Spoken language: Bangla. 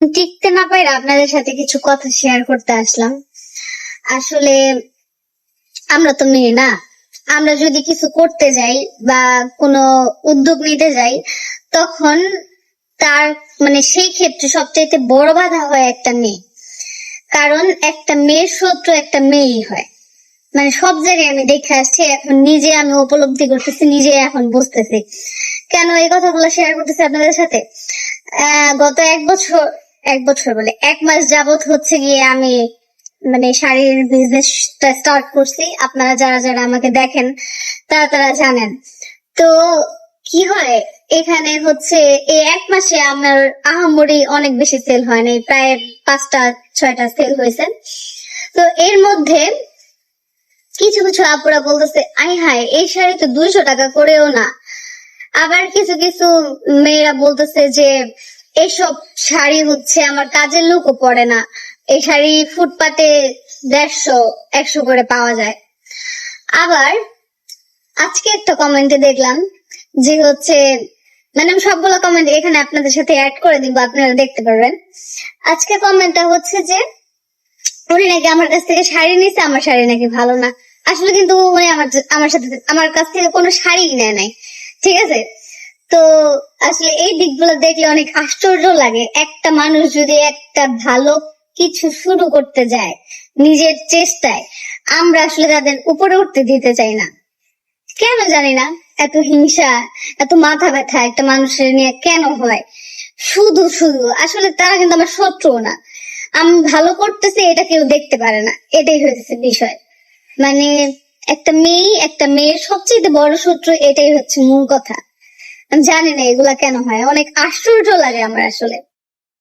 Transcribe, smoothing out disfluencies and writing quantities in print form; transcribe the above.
টিকতে না পারে আপনাদের সাথে কিছু কথা শেয়ার করতে আসলাম। আসলে আমরা তো মেয়ে না, আমরা যদি কিছু করতে যাই বা কোনো উদ্যোগ নিতে যাই, তখন তার সেই ক্ষেত্রে সবচাইতে বড় বাধা হয় একটা মেয়ে। কারণ একটা মেয়ের শত্রু একটা মেয়েই হয়। সব জায়গায় আমি দেখে আসছি, এখন নিজে আমি উপলব্ধি করতেছি, নিজে এখন বুঝতেছি কেন এই কথাগুলো শেয়ার করতেছি আপনাদের সাথে। গত এক বছর বলে 1 মাস যাবত হচ্ছে গিয়ে আমি শাড়ির বিজনেসটা স্টার্ট করছি। আপনারা যারা যারা আমাকে দেখেন তারা তারা জানেন। তো কি হয়, এখানে হচ্ছে এই 1 মাসে আমার আহামরি অনেক বেশি সেল হয় নাই, প্রায় 5টা 6টা সেল হয়েছে। তো এর মধ্যে কিছু কিছু আপুরা বলতেছে, আই হায় এই শাড়ি তো 200 টাকা করেও না। আবার কিছু কিছু মেয়েরা বলতেছে যে এসব শাড়ি হচ্ছে আমার কাজের লোকও পরে না, এই শাড়ি ফুটপাতে 150-100 করে পাওয়া যায়। আবার আজকে একটা কমেন্টে দেখলাম যে হচ্ছে আমি সবগুলো কমেন্ট এখানে আপনাদের সাথে অ্যাড করে দিব, আপনারা দেখতে পারবেন। আজকে কমেন্টটা হচ্ছে যে উনি নাকি আমার কাছ থেকে শাড়ি নিছে, আমার শাড়ি নাকি ভালো না। আসলে কিন্তু উনি আমার কাছ থেকে কোনো শাড়ি নেয় নাই, ঠিক আছে? তো আসলে এই দিকগুলো দেখলে অনেক আশ্চর্য লাগে। একটা মানুষ যদি একটা ভালো কিছু শুরু করতে যায় নিজের চেষ্টায়, আমরা আসলে তাদের উপরে উঠতে দিতে চাই না, কেন জানি না। এত হিংসা, এত মাথা ব্যথা একটা মানুষের নিয়ে কেন হয়? শুধু শুধু আসলে তারা কিন্তু আমার শত্রু না, আমি ভালো করতেছি এটা কেউ দেখতে পারে না, এটাই হচ্ছে বিষয়। মানে একটা মেয়ের সবচেয়ে বড় শত্রু, এটাই হচ্ছে মূল কথা। আমি জানি না এগুলা কেন হয়, অনেক আশ্চর্য লাগে আমার আসলে।